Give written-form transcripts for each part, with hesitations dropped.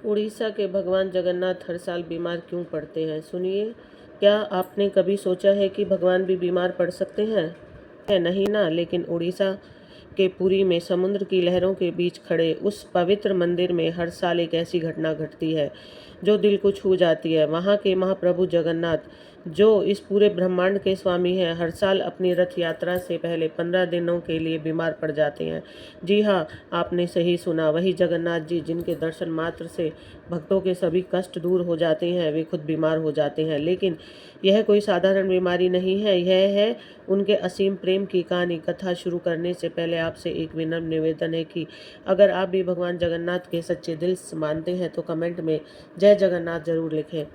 उड़ीसा के भगवान जगन्नाथ हर साल बीमार क्यों पड़ते हैं? सुनिए, क्या आपने कभी सोचा है कि भगवान भी बीमार पड़ सकते हैं? नहीं ना, लेकिन उड़ीसा के पुरी में समुद्र की लहरों के बीच खड़े उस पवित्र मंदिर में हर साल एक ऐसी घटना घटती है जो दिल को छू जाती है। वहाँ के महाप्रभु जगन्नाथ, जो इस पूरे ब्रह्मांड के स्वामी हैं, हर साल अपनी रथ यात्रा से पहले 15 दिनों के लिए बीमार पड़ जाते हैं। जी हाँ, आपने सही सुना, वही जगन्नाथ जी जिनके दर्शन मात्र से भक्तों के सभी कष्ट दूर हो जाते हैं, वे खुद बीमार हो जाते हैं। लेकिन यह कोई साधारण बीमारी नहीं है, यह है उनके असीम प्रेम की कहानी। कथा शुरू करने से पहले आपसे एक विनम्र निवेदन है कि अगर आप भी भगवान जगन्नाथ के सच्चे दिल से मानते हैं तो कमेंट में जय जगन्नाथ जरूर लिखें।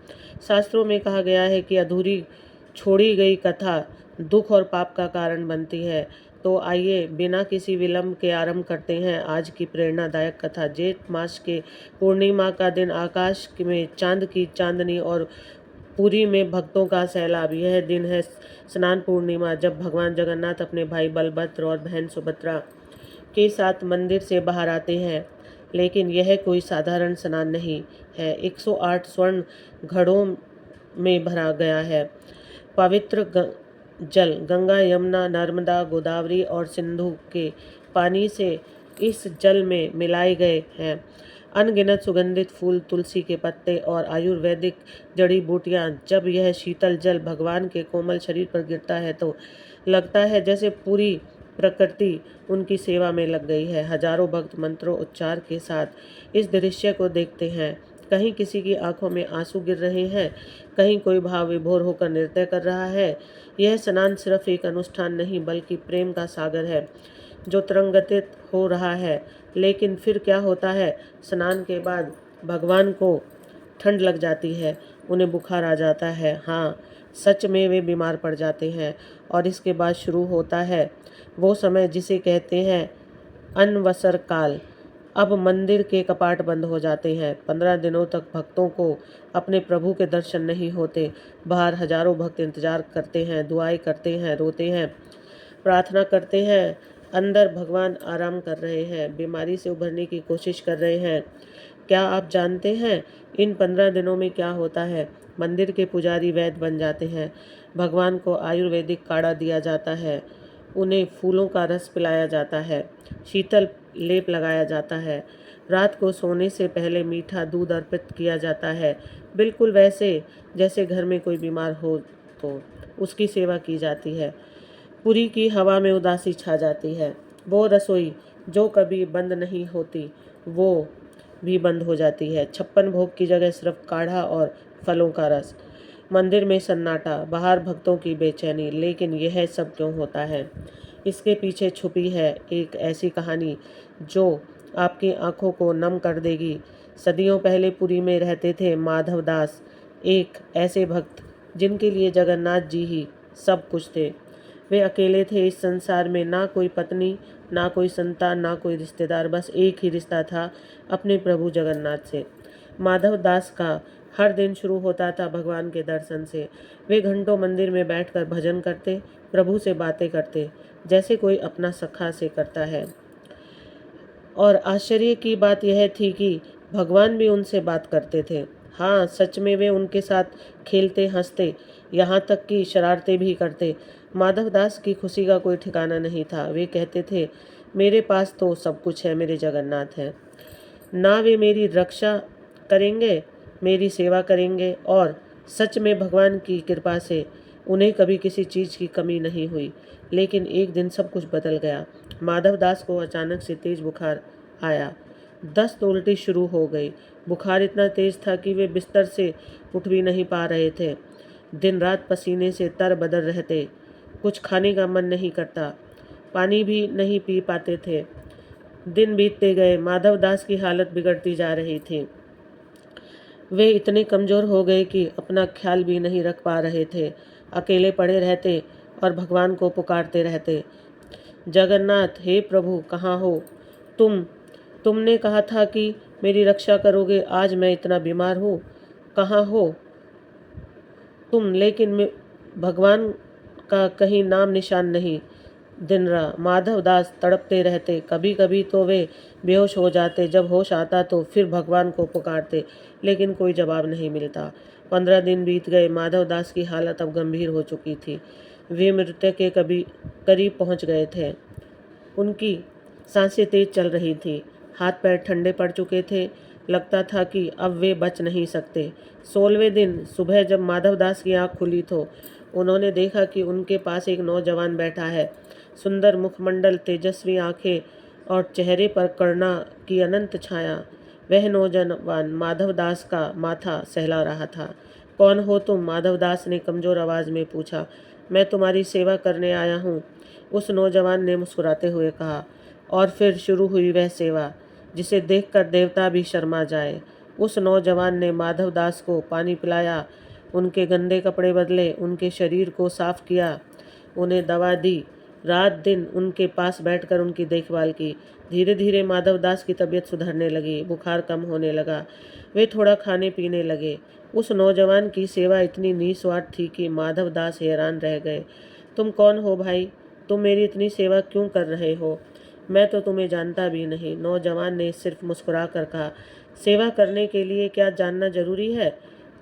शास्त्रों में कहा गया है कि अधूरी छोड़ी गई कथा दुख और पाप का कारण बनती है। तो आइए बिना किसी विलंब के आरंभ करते हैं आज की प्रेरणादायक कथा। जेठ मास के पूर्णिमा का दिन, आकाश में चांद की चांदनी और पुरी में भक्तों का सैलाब। यह दिन है स्नान पूर्णिमा, जब भगवान जगन्नाथ अपने भाई बलभद्र और बहन सुभद्रा के साथ मंदिर से बाहर आते हैं। लेकिन यह कोई साधारण स्नान नहीं है, 108 स्वर्ण घड़ों में भरा गया है। पवित्र जल गंगा, यमुना, नर्मदा, गोदावरी और सिंधु के पानी से इस जल में मिलाए गए हैं। अनगिनत सुगंधित फूल, तुलसी के पत्ते और आयुर्वेदिक जड़ी बूटियां। जब यह शीतल जल भगवान के कोमल शरीर पर गिरता है तो लगता है जैसे पूरी प्रकृति उनकी सेवा में लग गई है। हजारों भक्त मंत्रों उच्चार के साथ इस दृश्य को देखते हैं। कहीं किसी की आंखों में आंसू गिर रहे हैं, कहीं कोई भाव विभोर होकर नृत्य कर रहा है। यह स्नान सिर्फ एक अनुष्ठान नहीं बल्कि प्रेम का सागर है जो तरंगित हो रहा है। लेकिन फिर क्या होता है? स्नान के बाद भगवान को ठंड लग जाती है, उन्हें बुखार आ जाता है। हाँ, सच में वे बीमार पड़ जाते हैं। और इसके बाद शुरू होता है वो समय जिसे कहते हैं अनवसर काल। अब मंदिर के कपाट बंद हो जाते हैं। 15 दिनों तक भक्तों को अपने प्रभु के दर्शन नहीं होते। बाहर हजारों भक्त इंतजार करते हैं, दुआएं करते हैं, रोते हैं, प्रार्थना करते हैं। अंदर भगवान आराम कर रहे हैं, बीमारी से उभरने की कोशिश कर रहे हैं। क्या आप जानते हैं इन 15 दिनों में क्या होता है? मंदिर के पुजारी वैद्य बन जाते हैं, भगवान को आयुर्वेदिक काढ़ा दिया जाता है, उन्हें फूलों का रस पिलाया जाता है, शीतल लेप लगाया जाता है, रात को सोने से पहले मीठा दूध अर्पित किया जाता है, बिल्कुल वैसे जैसे घर में कोई बीमार हो तो उसकी सेवा की जाती है। पुरी की हवा में उदासी छा जाती है। वो रसोई जो कभी बंद नहीं होती वो भी बंद हो जाती है। 56 भोग की जगह सिर्फ काढ़ा और फलों का रस। मंदिर में सन्नाटा, बाहर भक्तों की बेचैनी। लेकिन यह सब क्यों होता है? इसके पीछे छुपी है एक ऐसी कहानी जो आपकी आंखों को नम कर देगी। सदियों पहले पुरी में रहते थे माधव दास, एक ऐसे भक्त जिनके लिए जगन्नाथ जी ही सब कुछ थे। वे अकेले थे इस संसार में, ना कोई पत्नी, ना कोई संतान, ना कोई रिश्तेदार, बस एक ही रिश्ता था अपने प्रभु जगन्नाथ से। माधव दास का हर दिन शुरू होता था भगवान के दर्शन से। वे घंटों मंदिर में बैठकर भजन करते, प्रभु से बातें करते, जैसे कोई अपना सखा से करता है। और आश्चर्य की बात यह थी कि भगवान भी उनसे बात करते थे। हाँ, सच में वे उनके साथ खेलते, हंसते, यहाँ तक कि शरारतें भी करते। माधव दास की खुशी का कोई ठिकाना नहीं था। वे कहते थे, मेरे पास तो सब कुछ है, मेरे जगन्नाथ हैं। ना वे मेरी रक्षा करेंगे, मेरी सेवा करेंगे। और सच में भगवान की कृपा से उन्हें कभी किसी चीज़ की कमी नहीं हुई। लेकिन एक दिन सब कुछ बदल गया। माधव दास को अचानक से तेज बुखार आया। दस्त उल्टी शुरू हो गई। बुखार इतना तेज था कि वे बिस्तर से उठ भी नहीं पा रहे थे। दिन रात पसीने से तरबतर रहते, कुछ खाने का मन नहीं करता, पानी भी नहीं पी पाते थे। दिन बीतते गए, माधव दास की हालत बिगड़ती जा रही थी। वे इतने कमज़ोर हो गए कि अपना ख्याल भी नहीं रख पा रहे थे। अकेले पड़े रहते और भगवान को पुकारते रहते, जगन्नाथ, हे प्रभु, कहाँ हो तुम? तुमने कहा था कि मेरी रक्षा करोगे, आज मैं इतना बीमार हूँ, कहाँ हो तुम? लेकिन भगवान का कहीं नाम निशान नहीं। दिन रहा। माधव दास तड़पते रहते। कभी कभी तो वे बेहोश हो जाते। जब होश आता तो फिर भगवान को पुकारते, लेकिन कोई जवाब नहीं मिलता। 15 दिन बीत गए। माधव दास की हालत अब गंभीर हो चुकी थी। वे मृत्यु के करीब पहुंच गए थे। उनकी सांसें तेज चल रही थी। हाथ पैर ठंडे पड़ चुके थे। लगता था कि अब वे बच नहीं सकते। 16वें दिन सुबह जब माधव दास की आंख खुली तो उन्होंने देखा कि उनके पास एक नौजवान बैठा है। सुंदर मुखमंडल, तेजस्वी आंखें और चेहरे पर करुणा की अनंत छाया। वह नौजवान माधव दास का माथा सहला रहा था। कौन हो तुम? माधव दास ने कमजोर आवाज में पूछा। मैं तुम्हारी सेवा करने आया हूँ, उस नौजवान ने मुस्कुराते हुए कहा। और फिर शुरू हुई वह सेवा जिसे देखकर देवता भी शर्मा जाए। उस नौजवान ने माधव दास को पानी पिलाया, उनके गंदे कपड़े बदले, उनके शरीर को साफ किया, उन्हें दवा दी, रात दिन उनके पास बैठकर उनकी देखभाल की। धीरे धीरे माधव दास की तबीयत सुधरने लगी, बुखार कम होने लगा, वे थोड़ा खाने पीने लगे। उस नौजवान की सेवा इतनी निस्वार्थ थी कि माधव दास हैरान रह गए। तुम कौन हो भाई? तुम मेरी इतनी सेवा क्यों कर रहे हो? मैं तो तुम्हें जानता भी नहीं, नौजवान ने सिर्फ मुस्कुरा कर कहा। सेवा करने के लिए क्या जानना जरूरी है?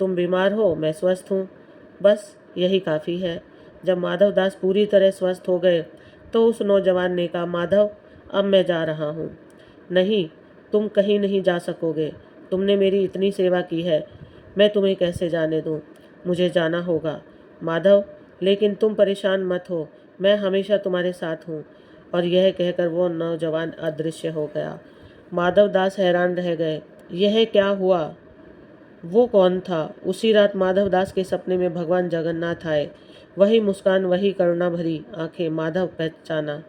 तुम बीमार हो, मैं स्वस्थ हूँ, बस यही काफ़ी है। जब माधव दास पूरी तरह स्वस्थ हो गए तो उस नौजवान ने कहा, माधव अब मैं जा रहा हूँ। नहीं, तुम कहीं नहीं जा सकोगे। तुमने मेरी इतनी सेवा की है, मैं तुम्हें कैसे जाने दूँ? मुझे जाना होगा माधव, लेकिन तुम परेशान मत हो, मैं हमेशा तुम्हारे साथ हूँ। और यह कहकर वो नौजवान अदृश्य हो गया। माधव दास हैरान रह गए। यह क्या हुआ? वो कौन था? उसी रात माधव दास के सपने में भगवान जगन्नाथ आए। वही मुस्कान, वही करुणा भरी आंखें। माधव पहचाना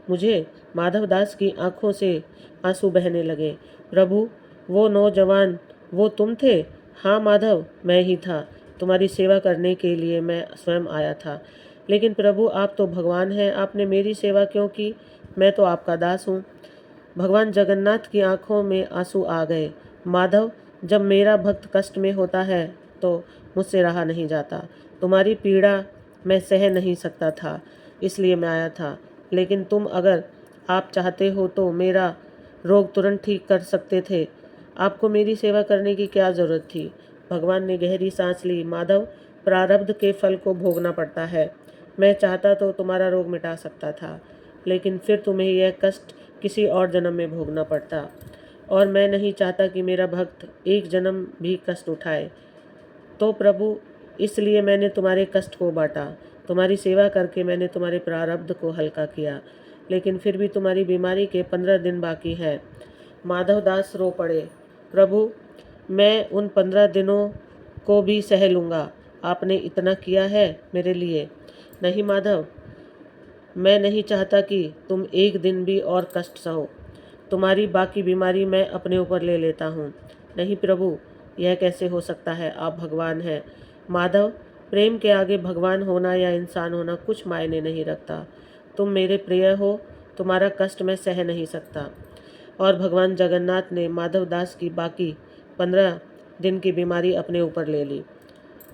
मुझे। माधव दास की आंखों से आंसू बहने लगे। प्रभु, वो नौजवान, वो तुम थे? हाँ माधव, मैं ही था। तुम्हारी सेवा करने के लिए मैं स्वयं आया था। लेकिन प्रभु, आप तो भगवान हैं, आपने मेरी सेवा क्यों की? मैं तो आपका दास हूँ। भगवान जगन्नाथ की आंखों में आंसू आ गए। माधव, जब मेरा भक्त कष्ट में होता है तो मुझसे रहा नहीं जाता। तुम्हारी पीड़ा मैं सह नहीं सकता था, इसलिए मैं आया था। लेकिन तुम अगर आप चाहते हो तो मेरा रोग तुरंत ठीक कर सकते थे। आपको मेरी सेवा करने की क्या ज़रूरत थी? भगवान ने गहरी सांस ली। माधव, प्रारब्ध के फल को भोगना पड़ता है। मैं चाहता तो तुम्हारा रोग मिटा सकता था, लेकिन फिर तुम्हें यह कष्ट किसी और जन्म में भोगना पड़ता। और मैं नहीं चाहता कि मेरा भक्त एक जन्म भी कष्ट उठाए। तो प्रभु, इसलिए मैंने तुम्हारे कष्ट को बांटा। तुम्हारी सेवा करके मैंने तुम्हारे प्रारब्ध को हल्का किया। लेकिन फिर भी तुम्हारी बीमारी के 15 दिन बाकी हैं। माधव दास रो पड़े। प्रभु, मैं उन 15 दिनों को भी सह लूँगा। आपने इतना किया है मेरे लिए। नहीं माधव, मैं नहीं चाहता कि तुम एक दिन भी और कष्ट सहो। तुम्हारी बाकी बीमारी मैं अपने ऊपर ले लेता हूँ। नहीं प्रभु, यह कैसे हो सकता है? आप भगवान हैं। माधव, प्रेम के आगे भगवान होना या इंसान होना कुछ मायने नहीं रखता। तुम मेरे प्रिय हो, तुम्हारा कष्ट मैं सह नहीं सकता। और भगवान जगन्नाथ ने माधव दास की बाकी 15 दिन की बीमारी अपने ऊपर ले ली।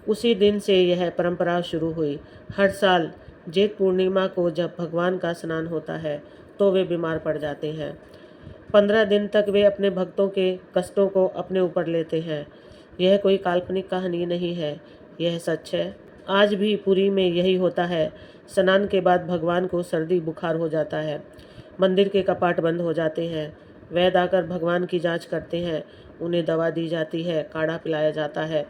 उसी दिन से यह परंपरा शुरू हुई। हर साल जेठ पूर्णिमा को जब भगवान का स्नान होता है तो वे बीमार पड़ जाते हैं। 15 दिन तक वे अपने भक्तों के कष्टों को अपने ऊपर लेते हैं। यह कोई काल्पनिक कहानी नहीं है, यह सच है। आज भी पुरी में यही होता है। स्नान के बाद भगवान को सर्दी बुखार हो जाता है। मंदिर के कपाट बंद हो जाते हैं। वैद्य आकर भगवान की जांच करते हैं, उन्हें दवा दी जाती है, काढ़ा पिलाया जाता है।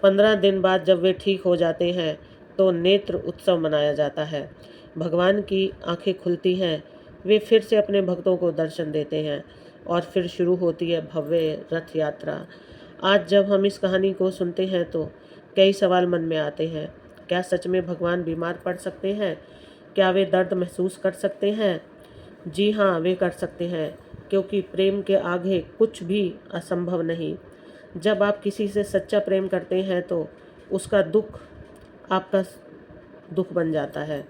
15 दिन बाद जब वे ठीक हो जाते हैं तो नेत्र उत्सव मनाया जाता है। भगवान की आंखें खुलती हैं, वे फिर से अपने भक्तों को दर्शन देते हैं और फिर शुरू होती है भव्य रथ यात्रा। आज जब हम इस कहानी को सुनते हैं तो कई सवाल मन में आते हैं। क्या सच में भगवान बीमार पड़ सकते हैं? क्या वे दर्द महसूस कर सकते हैं? जी हाँ, वे कर सकते हैं, क्योंकि प्रेम के आगे कुछ भी असंभव नहीं। जब आप किसी से सच्चा प्रेम करते हैं तो उसका दुख आपका दुख बन जाता है,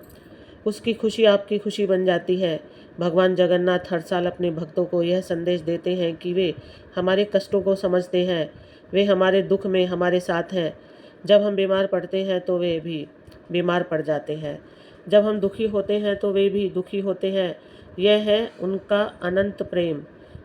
उसकी खुशी आपकी खुशी बन जाती है। भगवान जगन्नाथ हर साल अपने भक्तों को यह संदेश देते हैं कि वे हमारे कष्टों को समझते हैं, वे हमारे दुख में हमारे साथ हैं। जब हम बीमार पड़ते हैं तो वे भी बीमार पड़ जाते हैं। जब हम दुखी होते हैं तो वे भी दुखी होते हैं। यह है उनका अनंत प्रेम,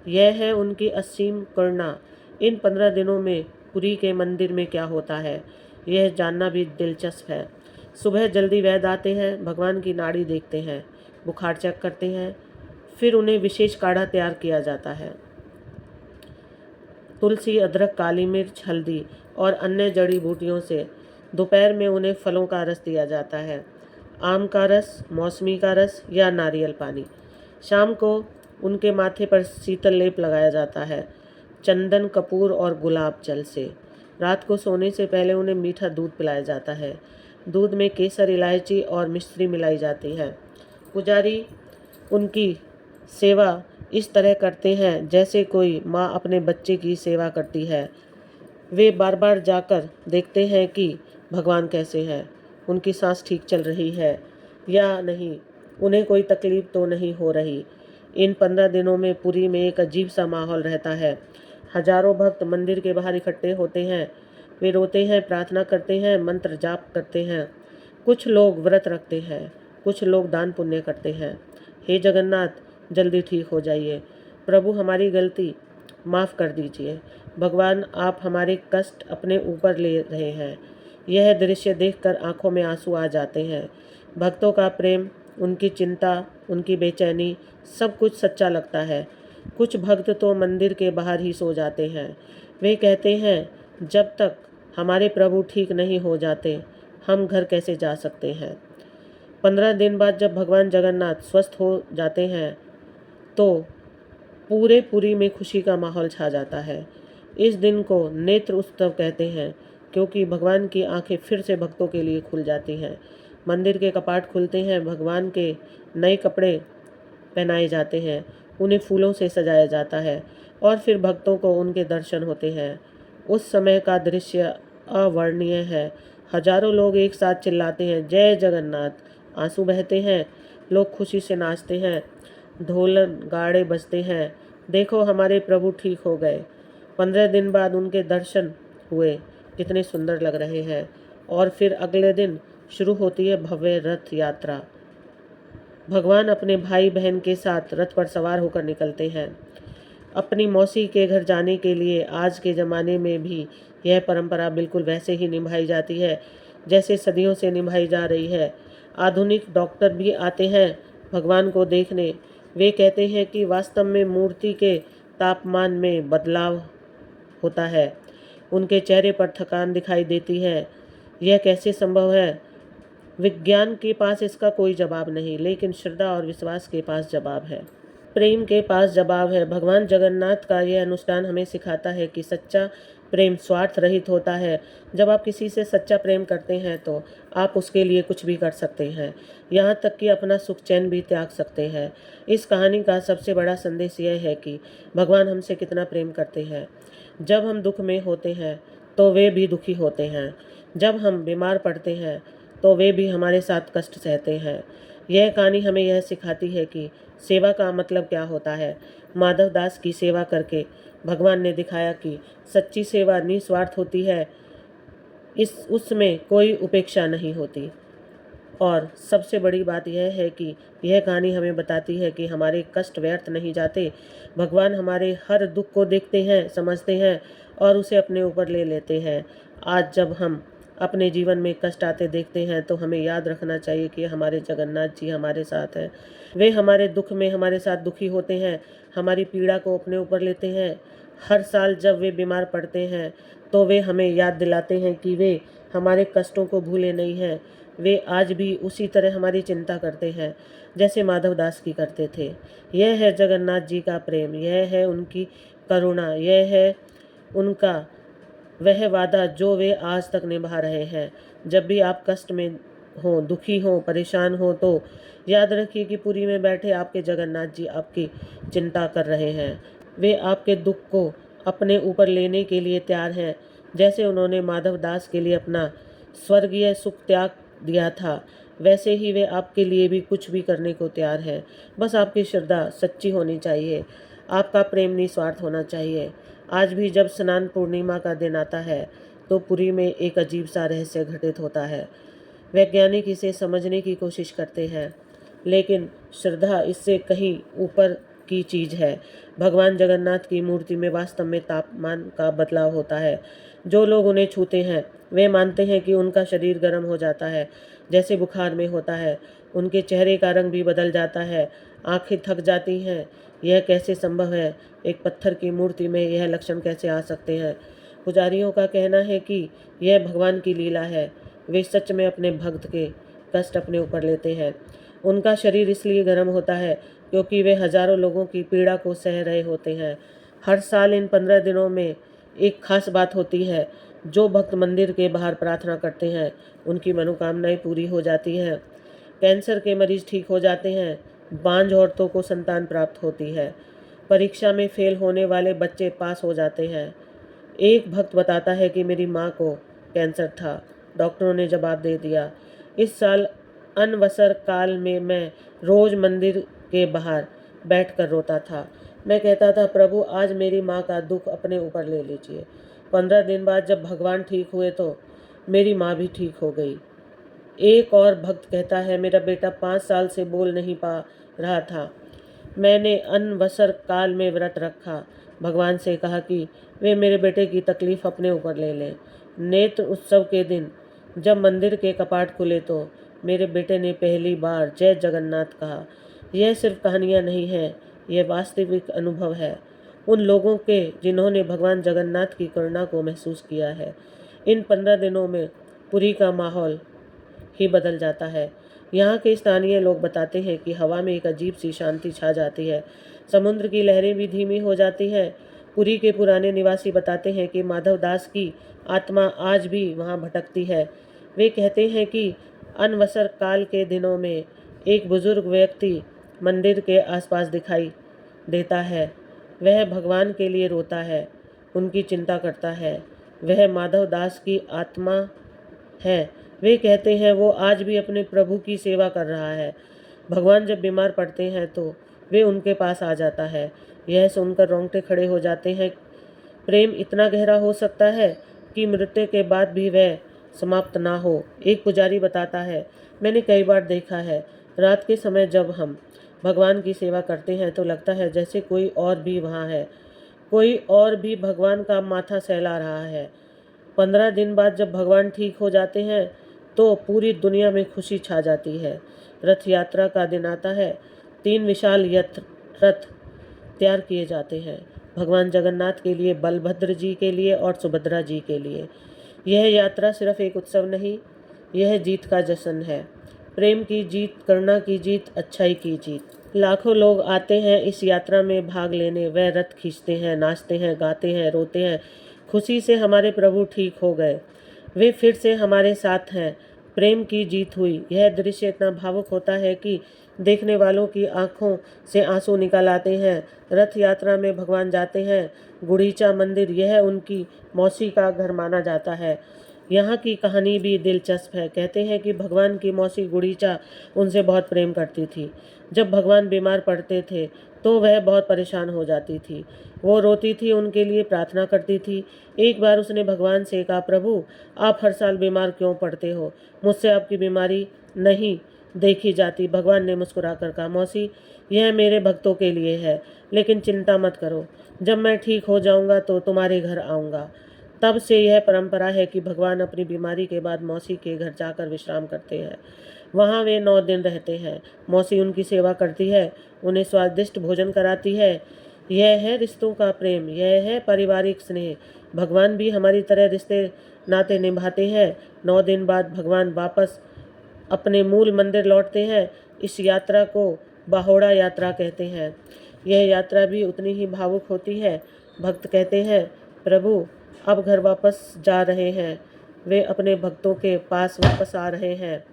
यह है उनकी असीम करुणा। इन 15 दिनों में पुरी के मंदिर में क्या होता है, यह जानना भी दिलचस्प है। सुबह जल्दी वैद्य आते हैं, भगवान की नाड़ी देखते हैं, बुखार चेक करते हैं, फिर उन्हें विशेष काढ़ा तैयार किया जाता है। तुलसी, अदरक, काली मिर्च, हल्दी और अन्य जड़ी बूटियों से। दोपहर में उन्हें फलों का रस दिया जाता है, आम का रस, मौसमी का रस या नारियल पानी। शाम को उनके माथे पर शीतल लेप लगाया जाता है, चंदन, कपूर और गुलाब जल से। रात को सोने से पहले उन्हें मीठा दूध पिलाया जाता है। दूध में केसर, इलायची और मिश्री मिलाई जाती है। पुजारी उनकी सेवा इस तरह करते हैं जैसे कोई माँ अपने बच्चे की सेवा करती है। वे बार बार जाकर देखते हैं कि भगवान कैसे हैं, उनकी सांस ठीक चल रही है या नहीं, उन्हें कोई तकलीफ तो नहीं हो रही। इन 15 दिनों में पुरी में एक अजीब सा माहौल रहता है। हजारों भक्त मंदिर के बाहर इकट्ठे होते हैं। वे रोते हैं, प्रार्थना करते हैं, मंत्र जाप करते हैं। कुछ लोग व्रत रखते हैं, कुछ लोग दान पुण्य करते हैं। हे जगन्नाथ, जल्दी ठीक हो जाइए। प्रभु, हमारी गलती माफ़ कर दीजिए। भगवान, आप हमारे कष्ट अपने ऊपर ले रहे हैं। यह दृश्य देखकर आंखों में आंसू आ जाते हैं। भक्तों का प्रेम, उनकी चिंता, उनकी बेचैनी, सब कुछ सच्चा लगता है। कुछ भक्त तो मंदिर के बाहर ही सो जाते हैं। वे कहते हैं, जब तक हमारे प्रभु ठीक नहीं हो जाते, हम घर कैसे जा सकते हैं। 15 दिन बाद जब भगवान जगन्नाथ स्वस्थ हो जाते हैं तो पूरे पुरी में खुशी का माहौल छा जाता है। इस दिन को नेत्र उत्सव कहते हैं, क्योंकि भगवान की आंखें फिर से भक्तों के लिए खुल जाती हैं। मंदिर के कपाट खुलते हैं, भगवान के नए कपड़े पहनाए जाते हैं, उन्हें फूलों से सजाया जाता है और फिर भक्तों को उनके दर्शन होते हैं। उस समय का दृश्य अवर्णनीय है। हजारों लोग एक साथ चिल्लाते हैं, जय जगन्नाथ। आंसू बहते हैं, लोग खुशी से नाचते हैं, ढोल गाड़े बजते हैं। देखो, हमारे प्रभु ठीक हो गए। 15 दिन बाद उनके दर्शन हुए, कितने सुंदर लग रहे हैं। और फिर अगले दिन शुरू होती है भव्य रथ यात्रा। भगवान अपने भाई बहन के साथ रथ पर सवार होकर निकलते हैं अपनी मौसी के घर जाने के लिए। आज के ज़माने में भी यह परंपरा बिल्कुल वैसे ही निभाई जाती है जैसे सदियों से निभाई जा रही है। आधुनिक डॉक्टर भी आते हैं भगवान को देखने। वे कहते हैं कि वास्तव में मूर्ति के तापमान में बदलाव होता है, उनके चेहरे पर थकान दिखाई देती है। यह कैसे संभव है? विज्ञान के पास इसका कोई जवाब नहीं, लेकिन श्रद्धा और विश्वास के पास जवाब है, प्रेम के पास जवाब है। भगवान जगन्नाथ का यह अनुष्ठान हमें सिखाता है कि सच्चा प्रेम स्वार्थ रहित होता है। जब आप किसी से सच्चा प्रेम करते हैं तो आप उसके लिए कुछ भी कर सकते हैं, यहाँ तक कि अपना सुख चैन भी त्याग सकते हैं। इस कहानी का सबसे बड़ा संदेश यह है कि भगवान हमसे कितना प्रेम करते हैं। जब हम दुख में होते हैं तो वे भी दुखी होते हैं, जब हम बीमार पड़ते हैं तो वे भी हमारे साथ कष्ट सहते हैं। यह कहानी हमें यह सिखाती है कि सेवा का मतलब क्या होता है। माधव दास की सेवा करके भगवान ने दिखाया कि सच्ची सेवा निस्वार्थ होती है, उसमें कोई उपेक्षा नहीं होती। और सबसे बड़ी बात यह है कि यह कहानी हमें बताती है कि हमारे कष्ट व्यर्थ नहीं जाते। भगवान हमारे हर दुख को देखते हैं, समझते हैं और उसे अपने ऊपर ले लेते हैं। आज जब हम अपने जीवन में कष्ट आते देखते हैं तो हमें याद रखना चाहिए कि हमारे जगन्नाथ जी हमारे साथ हैं। वे हमारे दुख में हमारे साथ दुखी होते हैं, हमारी पीड़ा को अपने ऊपर लेते हैं। हर साल जब वे बीमार पड़ते हैं तो वे हमें याद दिलाते हैं कि वे हमारे कष्टों को भूले नहीं हैं। वे आज भी उसी तरह हमारी चिंता करते हैं जैसे माधव दास की करते थे। यह है जगन्नाथ जी का प्रेम, यह है उनकी करुणा, यह है उनका वह वादा जो वे आज तक निभा रहे हैं। जब भी आप कष्ट में हो, दुखी हो, परेशान हो तो याद रखिए कि पुरी में बैठे आपके जगन्नाथ जी आपकी चिंता कर रहे हैं। वे आपके दुख को अपने ऊपर लेने के लिए तैयार हैं। जैसे उन्होंने माधव दास के लिए अपना स्वर्गीय सुख त्याग दिया था, वैसे ही वे आपके लिए भी कुछ भी करने को तैयार है। बस आपकी श्रद्धा सच्ची होनी चाहिए, आपका प्रेम निस्वार्थ होना चाहिए। आज भी जब स्नान पूर्णिमा का दिन आता है तो पुरी में एक अजीब सा रहस्य घटित होता है। वैज्ञानिक इसे समझने की कोशिश करते हैं, लेकिन श्रद्धा इससे कहीं ऊपर की चीज है। भगवान जगन्नाथ की मूर्ति में वास्तव में तापमान का बदलाव होता है। जो लोग उन्हें छूते हैं वे मानते हैं कि उनका शरीर गर्म हो जाता है, जैसे बुखार में होता है। उनके चेहरे का रंग भी बदल जाता है, आंखें थक जाती हैं। यह कैसे संभव है? एक पत्थर की मूर्ति में यह लक्षण कैसे आ सकते हैं? पुजारियों का कहना है कि यह भगवान की लीला है। वे सच में अपने भक्त के कष्ट अपने ऊपर लेते हैं। उनका शरीर इसलिए गर्म होता है क्योंकि वे हजारों लोगों की पीड़ा को सह रहे होते हैं। हर साल इन 15 दिनों में एक खास बात होती है। जो भक्त मंदिर के बाहर प्रार्थना करते हैं उनकी मनोकामनाएं पूरी हो जाती हैं। कैंसर के मरीज ठीक हो जाते हैं। बांझ औरतों को संतान प्राप्त होती है। परीक्षा में फेल होने वाले बच्चे पास हो जाते हैं। एक भक्त बताता है कि मेरी माँ को कैंसर था। डॉक्टरों ने जवाब दे दिया। इस साल अनवसर काल में मैं रोज मंदिर के बाहर बैठकर रोता था। मैं कहता था, प्रभु आज मेरी माँ का दुख अपने ऊपर ले लीजिए। 15 दिन बाद जब भगवान ठीक हुए तो मेरी माँ भी ठीक हो गई। एक और भक्त कहता है, मेरा बेटा 5 साल से बोल नहीं पा रहा था। मैंने अनवसर काल में व्रत रखा, भगवान से कहा कि वे मेरे बेटे की तकलीफ अपने ऊपर ले लें। नेत्र उत्सव के दिन जब मंदिर के कपाट खुले तो मेरे बेटे ने पहली बार जय जगन्नाथ कहा। यह सिर्फ कहानियाँ नहीं हैं, यह वास्तविक अनुभव है उन लोगों के जिन्होंने भगवान जगन्नाथ की करुणा को महसूस किया है। इन 15 दिनों में पुरी का माहौल ही बदल जाता है। यहाँ के स्थानीय लोग बताते हैं कि हवा में एक अजीब सी शांति छा जाती है। समुद्र की लहरें भी धीमी हो जाती हैं। पुरी के पुराने निवासी बताते हैं कि माधव दास की आत्मा आज भी वहाँ भटकती है। वे कहते हैं कि अनवसर काल के दिनों में एक बुजुर्ग व्यक्ति मंदिर के आसपास दिखाई देता है। वह भगवान के लिए रोता है, उनकी चिंता करता है। वह माधव दास की आत्मा है। वे कहते हैं वो आज भी अपने प्रभु की सेवा कर रहा है। भगवान जब बीमार पड़ते हैं तो वे उनके पास आ जाता है। यह सुनकर रोंगटे खड़े हो जाते हैं। प्रेम इतना गहरा हो सकता है कि मृत्यु के बाद भी वह समाप्त ना हो। एक पुजारी बताता है, मैंने कई बार देखा है, रात के समय जब हम भगवान की सेवा करते हैं तो लगता है जैसे कोई और भी वहाँ है, कोई और भी भगवान का माथा सहला रहा है। 15 दिन बाद जब भगवान ठीक हो जाते हैं तो पूरी दुनिया में खुशी छा जाती है। रथ यात्रा का दिन आता है। 3 विशाल रथ तैयार किए जाते हैं, भगवान जगन्नाथ के लिए, बलभद्र जी के लिए और सुभद्रा जी के लिए। यह यात्रा सिर्फ एक उत्सव नहीं, यह जीत का जश्न है। प्रेम की जीत, करुणा की जीत, अच्छाई की जीत। लाखों लोग आते हैं इस यात्रा में भाग लेने। वह रथ खींचते हैं, नाचते हैं, गाते हैं, रोते हैं। खुशी से हमारे प्रभु ठीक हो गए, वे फिर से हमारे साथ हैं। प्रेम की जीत हुई। यह दृश्य इतना भावुक होता है कि देखने वालों की आंखों से आंसू निकल आते हैं। रथ यात्रा में भगवान जाते हैं गुड़ीचा मंदिर, यह उनकी मौसी का घर माना जाता है। यहाँ की कहानी भी दिलचस्प है। कहते हैं कि भगवान की मौसी गुड़ीचा उनसे बहुत प्रेम करती थी। जब भगवान बीमार पड़ते थे तो वह बहुत परेशान हो जाती थी। वो रोती थी, उनके लिए प्रार्थना करती थी। एक बार उसने भगवान से कहा, प्रभु आप हर साल बीमार क्यों पड़ते हो? मुझसे आपकी बीमारी नहीं देखी जाती। भगवान ने मुस्कुराकर कहा, मौसी यह मेरे भक्तों के लिए है, लेकिन चिंता मत करो, जब मैं ठीक हो जाऊंगा तो तुम्हारे घर आऊँगा। तब से यह परंपरा है कि भगवान अपनी बीमारी के बाद मौसी के घर जाकर विश्राम करते हैं। वहाँ वे 9 दिन रहते हैं। मौसी उनकी सेवा करती है, उन्हें स्वादिष्ट भोजन कराती है। यह है रिश्तों का प्रेम, यह है पारिवारिक स्नेह। भगवान भी हमारी तरह रिश्ते नाते निभाते हैं। 9 दिन बाद भगवान वापस अपने मूल मंदिर लौटते हैं। इस यात्रा को बाहोड़ा यात्रा कहते हैं। यह यात्रा भी उतनी ही भावुक होती है। भक्त कहते हैं, प्रभु अब घर वापस जा रहे हैं। वे अपने भक्तों के पास वापस आ रहे हैं।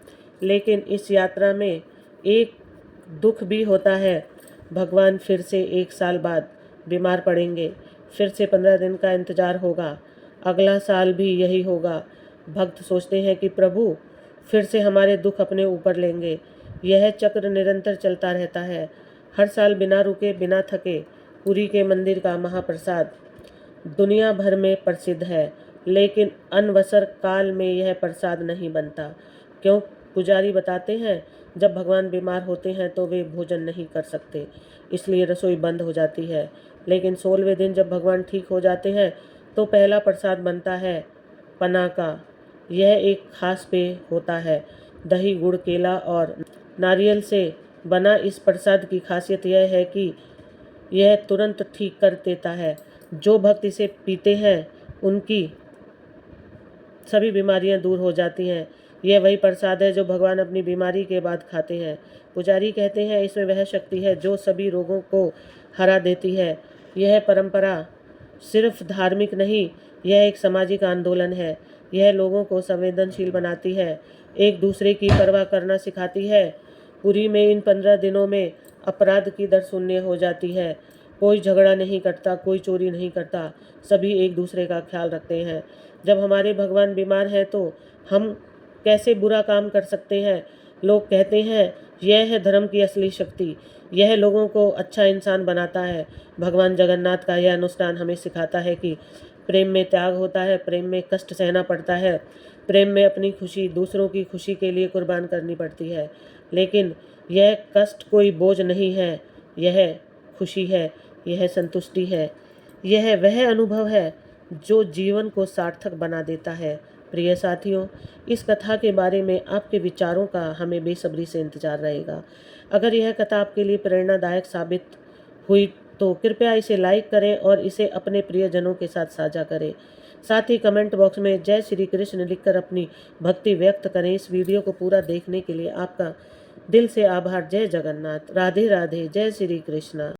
लेकिन इस यात्रा में एक दुख भी होता है। भगवान फिर से 1 साल बाद बीमार पड़ेंगे। फिर से 15 दिन का इंतजार होगा। अगला साल भी यही होगा। भक्त सोचते हैं कि प्रभु फिर से हमारे दुख अपने ऊपर लेंगे। यह चक्र निरंतर चलता रहता है। हर साल बिना रुके, बिना थके पुरी के मंदिर का महाप्रसाद दुनिया भर में प्रसिद्ध है, लेकिन अनवसर काल में यह प्रसाद नहीं बनता। क्यों? पुजारी बताते हैं, जब भगवान बीमार होते हैं तो वे भोजन नहीं कर सकते, इसलिए रसोई बंद हो जाती है। लेकिन 16वें दिन जब भगवान ठीक हो जाते हैं तो पहला प्रसाद बनता है पना का। यह एक खास पेय होता है। दही, गुड़, केला और नारियल से बना इस प्रसाद की खासियत यह है कि यह तुरंत ठीक कर देता है। जो भक्त इसे पीते हैं उनकी सभी बीमारियां दूर हो जाती हैं। यह वही प्रसाद है जो भगवान अपनी बीमारी के बाद खाते हैं। पुजारी कहते हैं, इसमें वह शक्ति है जो सभी रोगों को हरा देती है। यह परंपरा सिर्फ धार्मिक नहीं, यह एक सामाजिक आंदोलन है। यह लोगों को संवेदनशील बनाती है, एक दूसरे की परवाह करना सिखाती है। पुरी में इन 15 दिनों में अपराध की दर शून्य हो जाती है। कोई झगड़ा नहीं करता, कोई चोरी नहीं करता, सभी एक दूसरे का ख्याल रखते हैं। जब हमारे भगवान बीमार हैं तो हम कैसे बुरा काम कर सकते हैं? लोग कहते हैं, यह है धर्म की असली शक्ति, यह लोगों को अच्छा इंसान बनाता है। भगवान जगन्नाथ का यह अनुष्ठान हमें सिखाता है कि प्रेम में त्याग होता है, प्रेम में कष्ट सहना पड़ता है, प्रेम में अपनी खुशी दूसरों की खुशी के लिए कुर्बान करनी पड़ती है। लेकिन यह कष्ट कोई बोझ नहीं है, यह खुशी है, यह संतुष्टि है, यह वह अनुभव है जो जीवन को सार्थक बना देता है। प्रिय साथियों, इस कथा के बारे में आपके विचारों का हमें बेसब्री से इंतजार रहेगा। अगर यह कथा आपके लिए प्रेरणादायक साबित हुई तो कृपया इसे लाइक करें और इसे अपने प्रियजनों के साथ साझा करें। साथ ही कमेंट बॉक्स में जय श्री कृष्ण लिखकर अपनी भक्ति व्यक्त करें। इस वीडियो को पूरा देखने के लिए आपका दिल से आभार। जय जगन्नाथ। राधे राधे। जय श्री कृष्ण।